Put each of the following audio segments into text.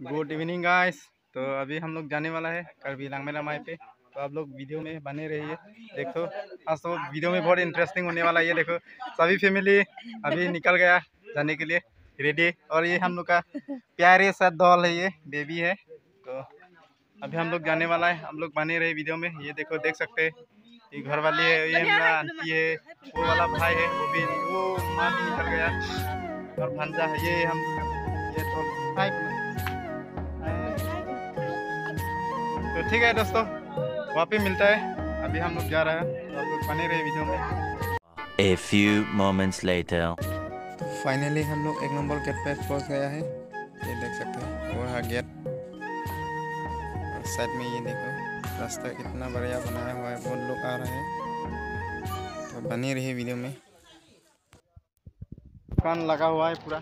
Good evening guys. तो अभी हम लोग जाने वाला है करबी लांगमेला माई पे। तो आप लोग वीडियो में बने रहिए। देखो आज तो वीडियो में बहुत इंटरेस्टिंग होने वाला है। ये देखो सभी फैमिली अभी निकल गया जाने के लिए रेडी। और ये हम लोग का प्यारे सा डॉल है, ये बेबी है। तो अभी हम लोग जाने वाला है, हम लोग बने रहे वीडियो में। ये देखो देख सकते हैं, ये घर वाली है, ये मेरा आंटी है, वो वाला भाई है, वो माँ भी निकल गया और भांजा है। ये हम ये तो ठीक है दोस्तों, वहाँ पे मिलता है। अभी हम लोग जा रहे हैं, तो आप लोग बने रहे वीडियो में। A few moments later. तो फाइनली हम लोग 1 नंबर गेट पे पहुँच गया है। ये देख सकते हैं वो है गेट, और साइड में ये देखो रास्ता कितना बढ़िया बनाया हुआ है, बहुत लोग आ रहे हैं। तो बने रहिए वीडियो में। दुकान लगा हुआ है पूरा,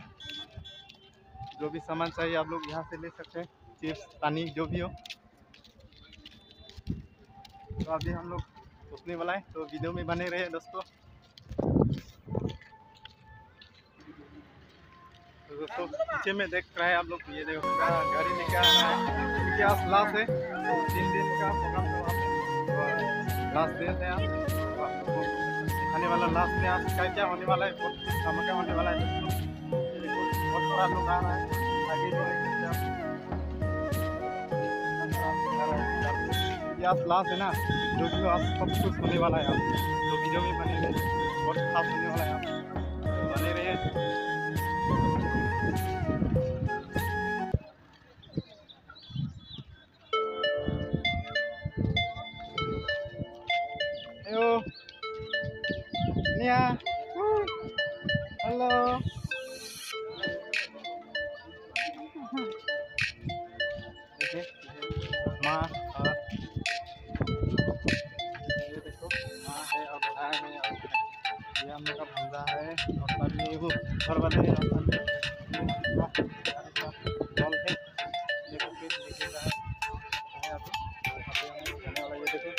जो भी सामान चाहिए आप लोग यहाँ से ले सकते हैं, चिप्स पानी जो भी हो। तो अभी हम लोग सोचने वाला है, तो वीडियो में बने रहे दोस्तों। तो दोस्तों पीछे में देख रहे हैं आप लोग, ये देखो गाड़ी लेके आ रहा है। क्या लास्ट है 3 दिन का प्रोग्राम, तो लास्ट डे है आप आने वाला लास्ट में आप क्या होने वाला है, बहुत धमाका होने वाला है दोस्तों। बहुत सारा लोग आ रहा है, आगे जो है लास्ट है ना, जो भी आप सब कुछ होने वाला है। आप तो वीडियो में बने रहे, बहुत खास होने वाला है, आप बने रहे। हेलो निया, हेलो देखिए माँ और ये देखो माँ है और भाई है, और ये हम लोग का भंजा है, और सामने वो घर वाले हैं, और सामने बॉल है। देखो देखिएगा ये देखो,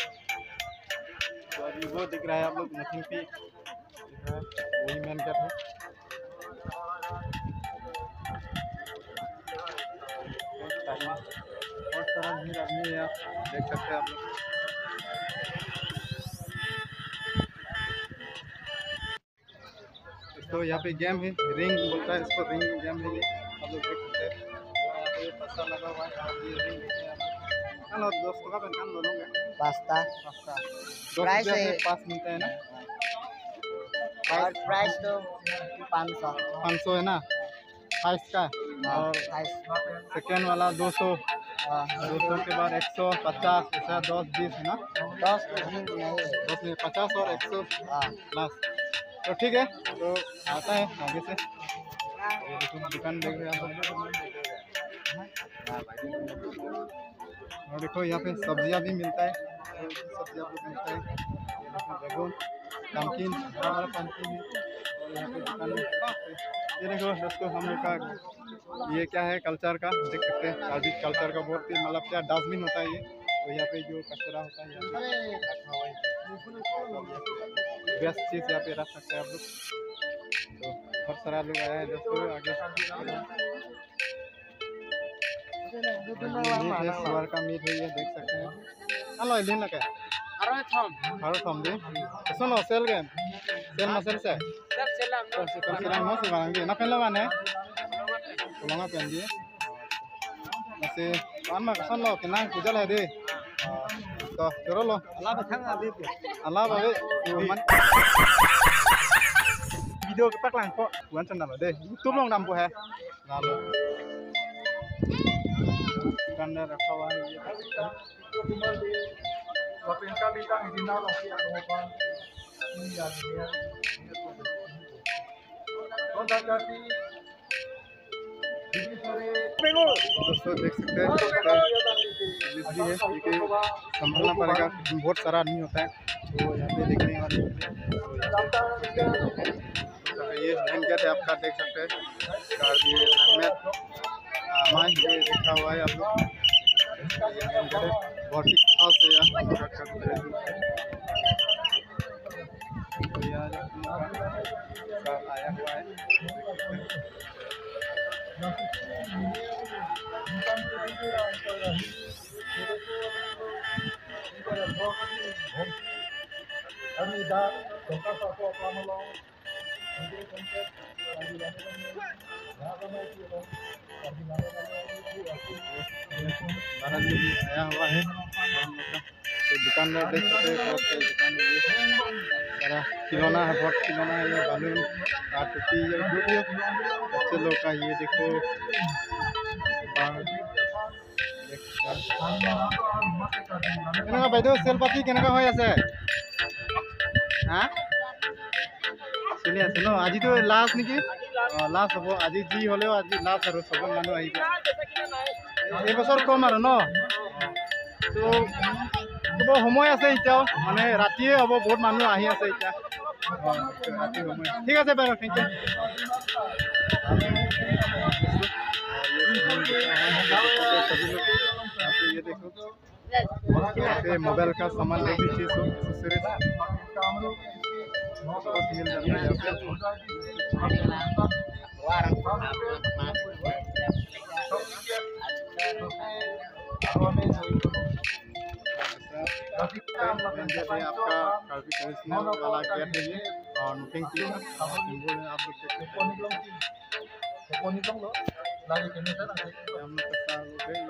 तो अभी वो दिख रहा है आप लोग नथिंग पी, वही मेन गेट है। बहुत सारा भीड़ आदमी है, आप देख सकते हैं आप लोग। तो यहाँ पे गेम है, रिंग बोलता है इसको, रिंग गेम है ये, आप लोग देख सकते हैं। ये पत्ता लगा हुआ है, और ये रिंग है। हेलो दोस्तों का बनकान बोलोगे पास्ता पास्ता प्राइस है 5 मिलता है ना, और प्राइस तो 500 है ना फाइव का। और सेकेंड वाला 200, 200 के बाद 150, ऐसा 10 20 है ना, 10 में 50 और 100 प्लस। तो ठीक है, तो आता है आगे से। ये देखो दुकान देख रहे हैं आप, और देखो यहाँ पे सब्जियाँ भी मिलता है, सब्जियाँ भी मिलता है। बैगन नमकीन हमारा पम्पकिन है, और यहाँ पे दुकान में ये देखो दोस्तों हम लोग का ये क्या है कल्चर का, देख सकते हैं काजी कल्चर का बहुत ही मतलब क्या डस्टबिन होता है ये। तो यहाँ पे जो कचरा होता है यहाँ पे रखा हुआ है, बेस्ट चीज़ यहाँ पे रख सकते हैं आप लोग। तो बहुत सारा लोग आया है दोस्तों आगे। मीट है, सुअर का मीट है, ये देख सकते हैं। हेलो दिन लगे हारो थम दे सुनो सेल गेम सेल मसल से कंसीडर मो से बांगे ना पहले वाने लंगा पेन दिए मसे पान मा कसन लो के ना गुजल है दे तो जरो लो अल्लाह बथंग अभी अल्लाह बाबे मन वीडियो के पकलांग को वन चंदा दे यूट्यूब लोग नाम को है ना लो दुकान में रखा हुआ है ये दोस्तों देख सकते हैं पुलिस भी है, क्योंकि संभालना पड़ेगा, बहुत सारा आदमी होता है। तो यहाँ पे देखने वाले ये मेन गेट है आपका, देख सकते हैं ये लिखा हुआ है आप लोग। ये मेन गेट है, बहुत ही खास है आया हुआ है। भारत में भी आया हुआ है तो दुकान में देख सकते हैं बहुत सारी दुकान है ये सारा खिलौना है बहुत खिलौना है ये बैलून टोपी ये जो भी बच्चे लोग का ये देखो भाई दो सेल पाती केनेका हो আছে हाँ चलिए सुनो आज तो लास्ट निकी लास्ट हम आज जी हलो आज लास्ट और सब मानु आई ए बছৰ कम और न तो तो समय আছে इतना माने रातिए हम बहुत मानु आही আছে इतना राति समय ठीक है बाय थैंक यू ये देखो ये मोबाइल का सामान जो भी चीज हो एक्सेसरीज मिल जाता है आपका काफी ट्रेडिशनल वाला गेट है ये और नोटिंग की सिंबल है आप लोग देखते हैं हम लोग का ये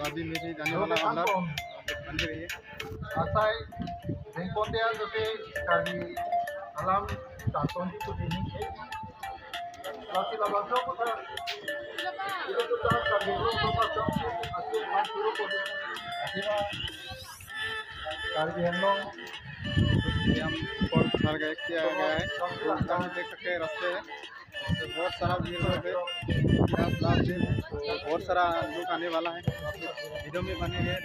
अभी मेरे जाने वाला ऑर्डर बन रही है asai bengkonde jote kari alam taton itu ini lagi lawan kota itu kita kari belum kota asli masuk kota akhirnya kari henlong हम ऊपर चढ़ गए किया गया है तो हम देख सकते हैं रास्ते है तो बहुत सारा भीड़ हो गए लास्ट दिन तो बहुत सारा लोग आने वाला है वीडियो में बने हैं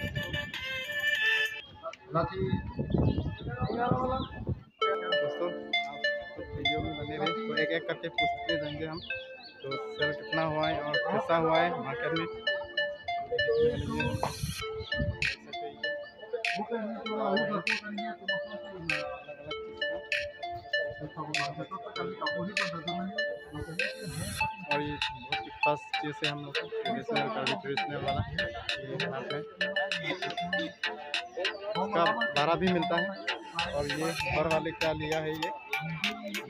दोस्तों आप वीडियो में बने रहे तो एक एक करके पूछते जाएंगे हम तो सेल कितना हुआ है और कैसा हुआ है मार्केट में और ये बहुत खास चीज़ है हम लोग ट्रेडिशनल वाला ये यहाँ पे इसका भाड़ा भी मिलता है और ये घर वाले क्या लिया है ये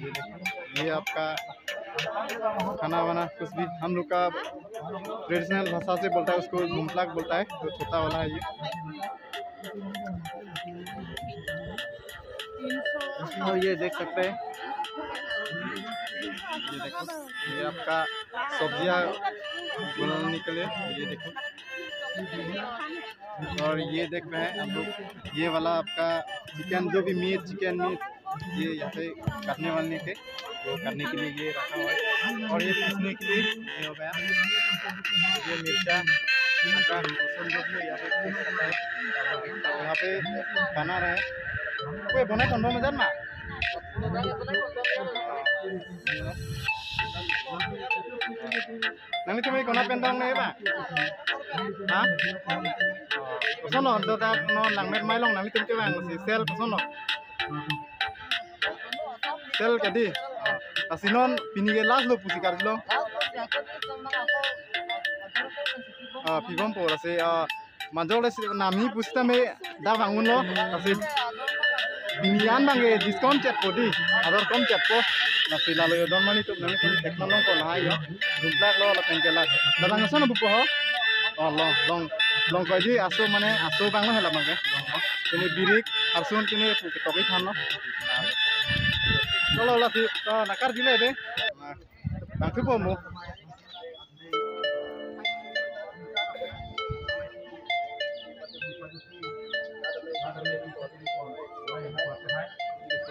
देखो ये आपका खाना वाना कुछ भी हम लोग का ट्रेडिशनल भाषा से बोलता है उसको मुमलाक बोलता है तो छोटा वाला है ये और ये देख सकते हैं ये देखो ये आपका सब्जियां बनाने के लिए ये देखो और ये देख रहे हैं हम लोग ये वाला आपका चिकन जो भी मीट चिकन मीट ये यहाँ पे काटने वाले के तो करने के लिए ये रखा हुआ है और ये पीसने के लिए ये हो गया ये मिर्चा लहसुन जो भी यहाँ पे पीस सकता है यहाँ पे बना रहे कोई बना कंधों में जाना nanti cuma ikut pendang nih pak, hah? Sono, tetap non langmet mailong nanti cuma yang si sel sono, sel kadi, asinon pinigelas lo pusi karjlo, pibom pola se manjol se nami pusta me da bangun lo, asi pinian bange diskon chat kodi, ador kom chat ko. Nasi lalu don mani tu nanti teknologi ko lah ya, jumlah lo lah pengkelat. Dalam sana buku ho, oh long kau je aso mana aso bang lo helah bang ini birik asun kini topi kan lo. Kalau lah sih, nakar gila deh. Bang tu pomo.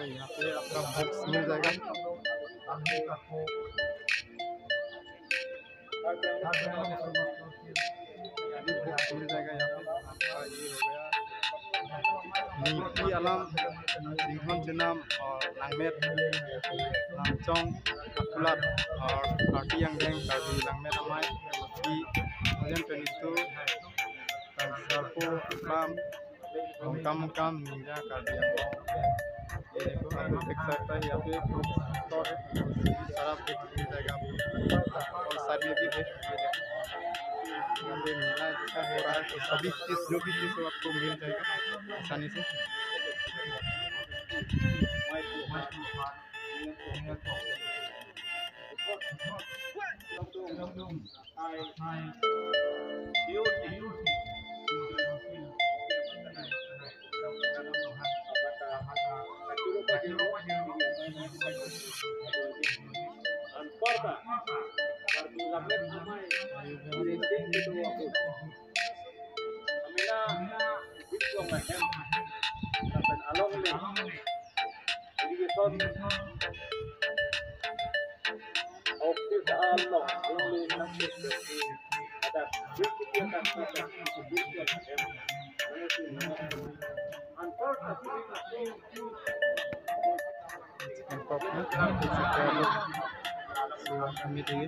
यहाँ पे आपका box मिल जाएगा मिल जाएगा यहाँ पे आपका ये हो गया नीति आलम सिंघन चिनाम और लांगमेट लांगचोंग अकुलाप और कार्टी यांगडेंग कार्टी लांगमेट अमाय की भजन पेनिस्तु सरपो इस्लाम मुकाम निंजा कार्टी ये देखो आप लोग देख सकते हैं यहाँ पे स्टोर है सारा मिल जाएगा आपको और सारी भी है ये देखो यहाँ पे मेला जैसा हो रहा है, तो सभी चीज़ जो भी चीज़ हो आपको मिल जाएगा आसानी से। कमी चाहिए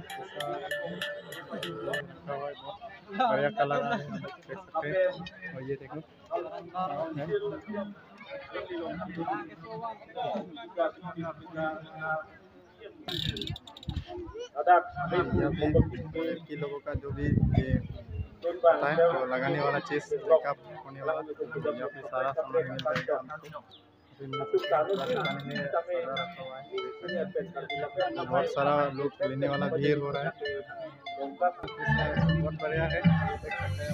बढ़िया कलर है, देख सकते हैं। और ये देखो की लोगों का जो भी ये होता है तो लगाने वाला चीज मेकअप होने वाला यहाँ पे सारा सामान मिल जाएगा आपको। बहुत सारा लोग लेने वाला भीड़ हो रहा है, बहुत बढ़िया है, देख सकते हैं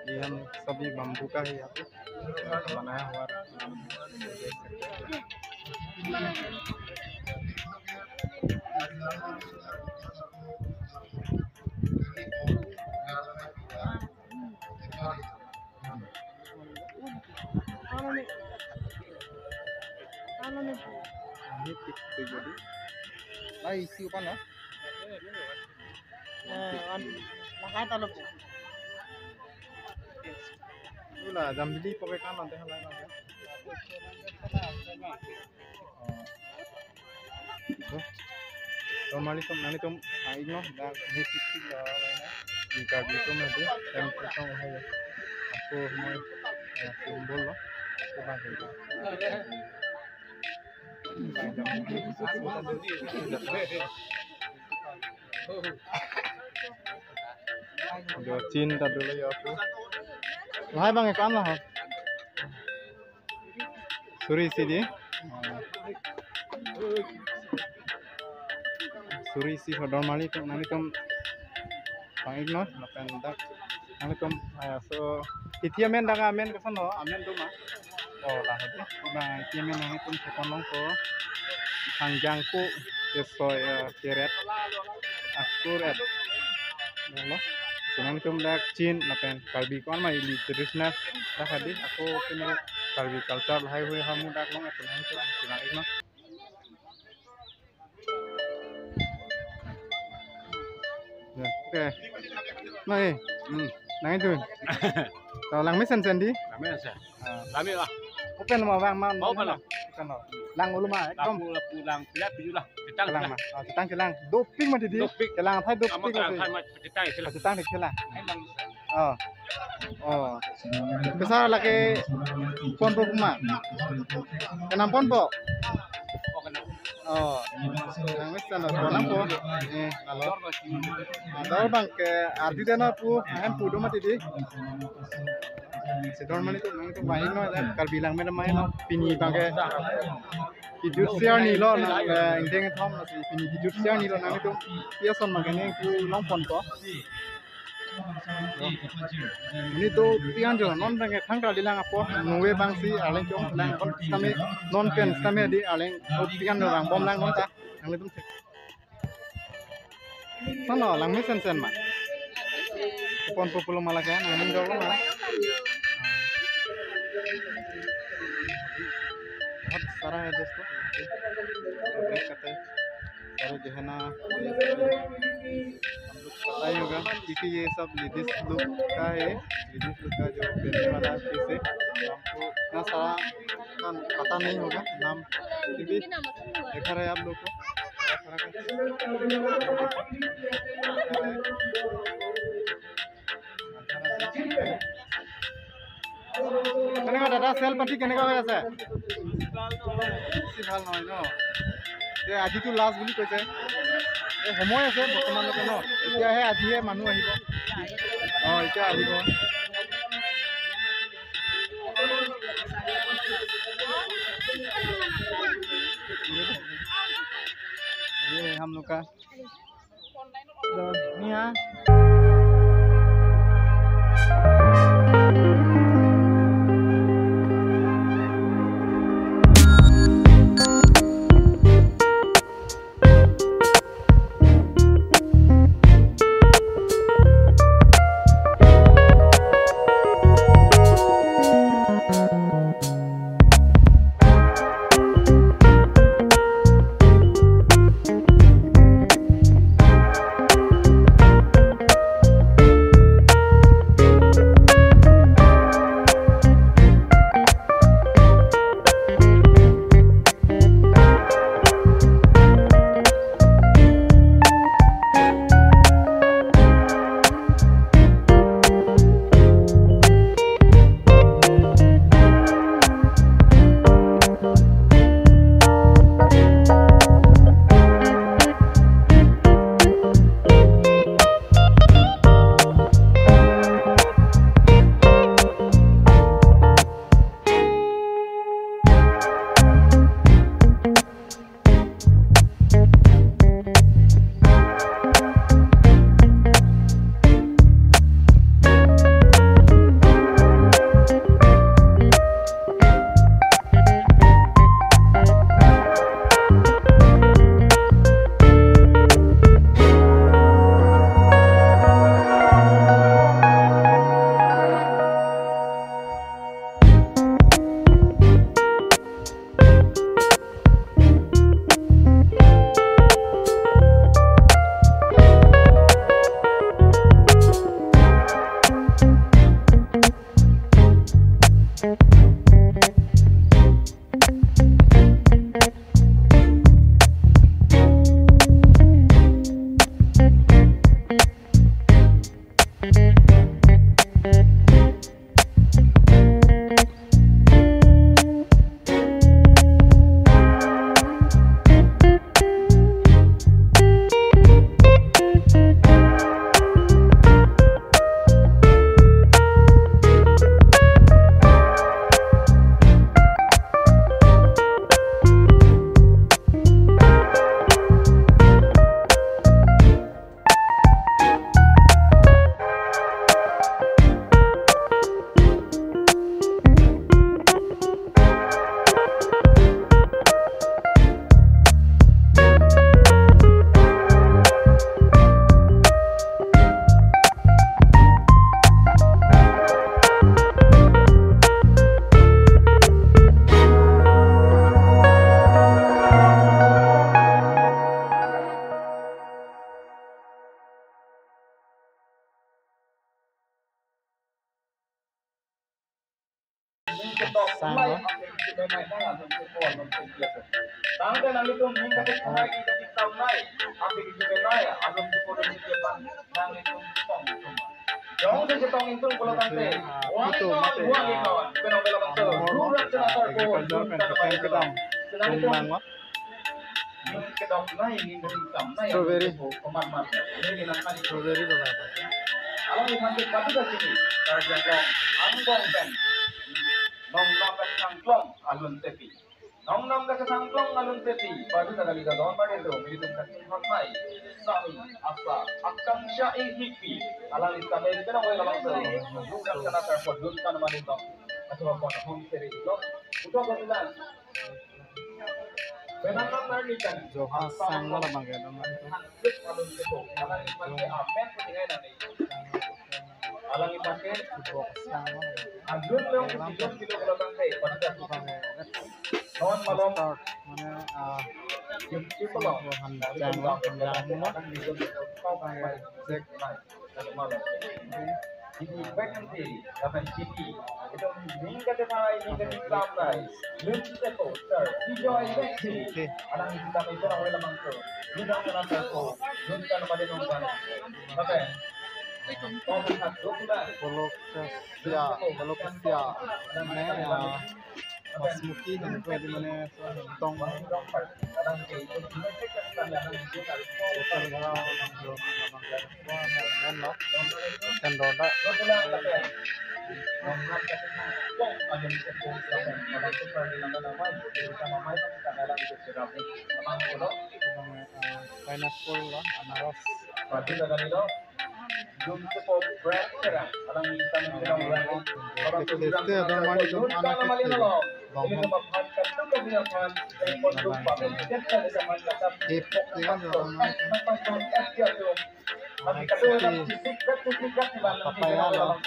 ये हम सभी बम्बू का है यहाँ पे बनाया हुआ देख सकते हैं। isi apa lah? Lakai taluk. Itulah jam beli pakai kanan teh halai nanti. तो हमारी तुम नानी तुम आई नो दा ये सिक्की लगा है ना इनका भी तो मैं दे टाइम करता हूँ है आपको मैं सिंबल लो तो बात है जो चीन का dulu ya aku hai bang काम lah suri sini suri si hodor mali tuh nanti tuh pangit no napen dak nanti tuh so itia men daga men kesana amen tuh mah oh lah itu bang itia men nanti tuh sekonong ko panjangku sesuai keret akurat no senang tuh dak chin napen kalbi kon mah ini tradisional dah hadis aku punya kalbi culture hai hui hamu dak long itu nanti tuh senang itu oke, nah, nah itu, kalau lang mesin sendi, Kami lah. open mau bang mau, Mau mana? kan lang ulu mah, Lang pulang pilih tujuh lah. Cetang lang mah, cetang celang, doping mah di, celang apa doping Kamu mah kan cetang sila. cetang di celang, oh, besar lagi pon mah, kenapa pon po? Oh, lang mesin lo, kenapa? Lalu. Adal bang ke arti dana pu, kan pudo mati di. Sedor mani tu, nang tu main no, kal bilang mana main no, pini bang ke. Hijut siar ni lo, nang indeng thom nasi pini hijut siar ni lo, nang tu piason magane pu long pon ko. Ini tu pian jo, non bang ke thang kal bilang apa, nuwe bang si, aleng jong lang kon kami non pen kami di aleng, pian do bang bom lang non ta, nang tu. Mana lang mesin sen mak, pon popular malah kan, angin jauh malah. बहुत सारा है दोस्तों, देख सकते हैं सारे जो है ना, हम लोग पता ही होगा क्योंकि ये सब लेडीज लुक का है, लेडीज लुक का जो पहनने वाला चीज़ है, हमको इतना सारा का पता नहीं होगा नाम, फिर भी देखा रहे आप लोग को কেনেকুৱা দাদা চেল পাতি কেনেকুৱা হৈ আছে? বেছি ভাল নহয় ন? এই আজিতো লাষ্ট বুলি কৈছে। এই সময় আছে বৰ্তমানলৈকে ন? এতিয়াহে আজিহে মানুহ আহিব। অঁ এতিয়া আহিব। ये हम लोग का यहाँ sang strawberry Alam ni mandi pati dah sini. Karjang angbong pen. Nong nam ka sangklong alun tepi. Nong nam ka sangklong alun tepi. Padu na kali ka don pade do militum katin hatmai. Sami asa akang sya hipi. Alam ni kami kita boleh lamang tu. Bukan kena terpodun kan mandi dong. Atau apa home seri dong. Udah berjalan. Benangkan tadi kan. Johan sang lah bang ya teman. Alun tepi. Alam ni mandi amen pentingnya nanti. Alang ipake adun lang kilo belakang saya pada non malam mana yung pelong ini baik nanti akan citi itu hingga depan hingga di sampai lunch teko sir enjoy next alang kita itu orang lamang tu tidak kena teko lunch kan pada nongkan oke Colocasia, Colocasia, mana ya? Mas Muki dan itu di mana Hentong, Hotel Ground, Hentong lah, dan roda. Pineapple lah, ananas. Este ada mani itu anak kecil. Ipok dengan orang papaya lah.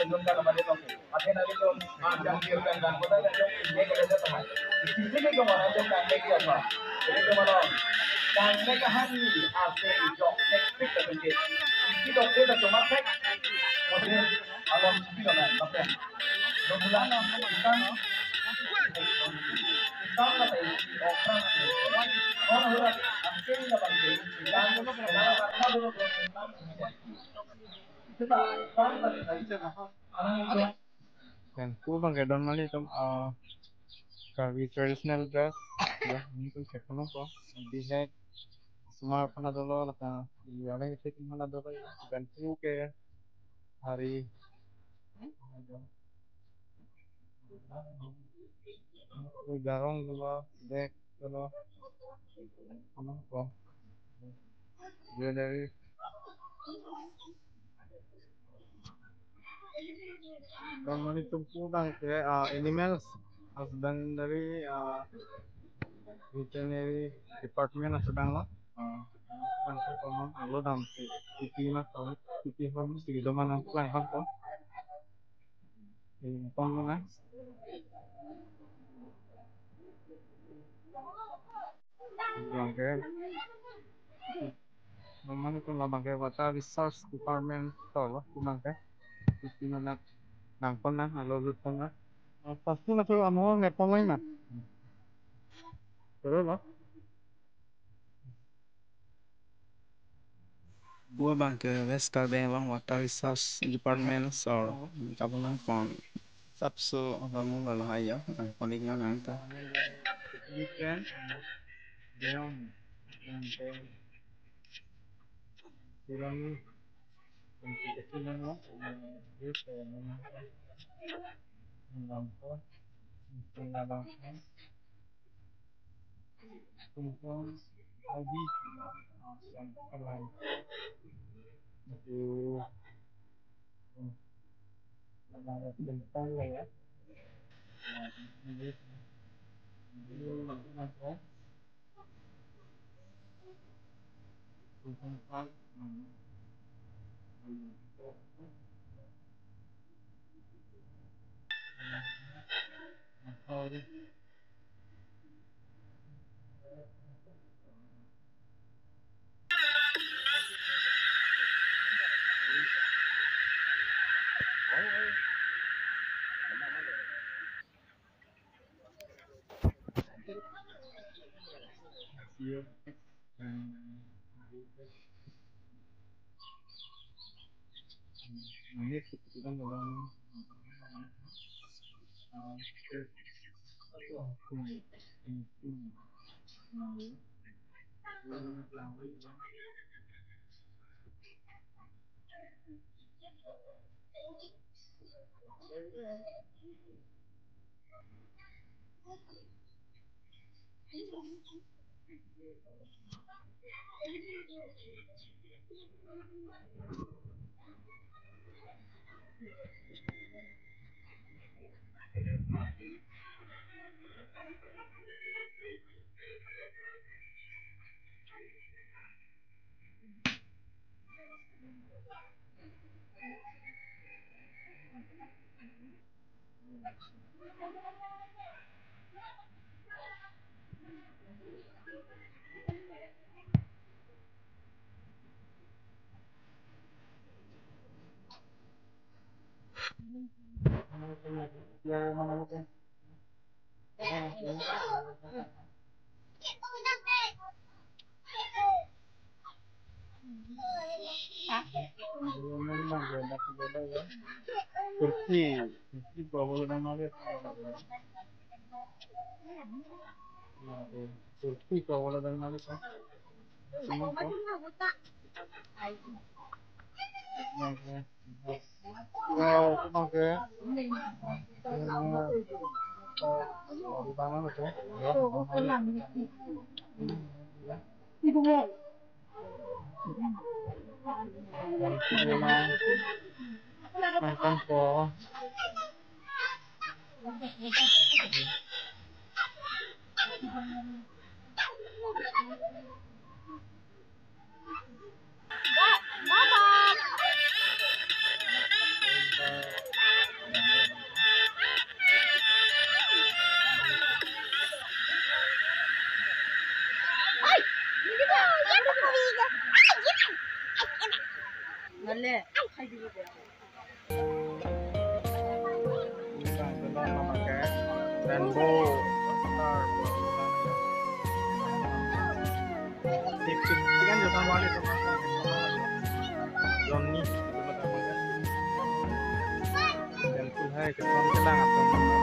Dan ku pakai don mali itu traditional dress ya ini tuh cek ko di head semua pernah dulu lah di mana itu mana dulu dan ku ke hari garong dulu dek dulu apa kok dia dari don mali itu ku bang ke animals husband dari veterinary department na sedang lo kan ko lo dam pipi na ko pipi ho sige do man ang plan ko con luôn á bằng cái nó cũng là bằng cái water resource department tỏi quá cũng bằng cái nó là nàng con nắng là lô con á pasti na tuh amo nggak pemain mah terus lo Gua bang ke Western Bank bang Water Resource Department so kamu nang pon sabso kamu lalu ayo paling nang ta weekend dia yang kayak bilang untuk kesini lo dia kayak menonton menonton tumpang lagi yang lain itu ada tentang ya ini apa tentang Iya. Ini kita ngomong ya mana mungkin Turki bawah nama dia. Turki bawah nama dia. Semua. Wow, oke. Di mana itu? Makan po. Rainbow kan juga sama itu Johnny itu pertama kan dan full hai keton kelang atau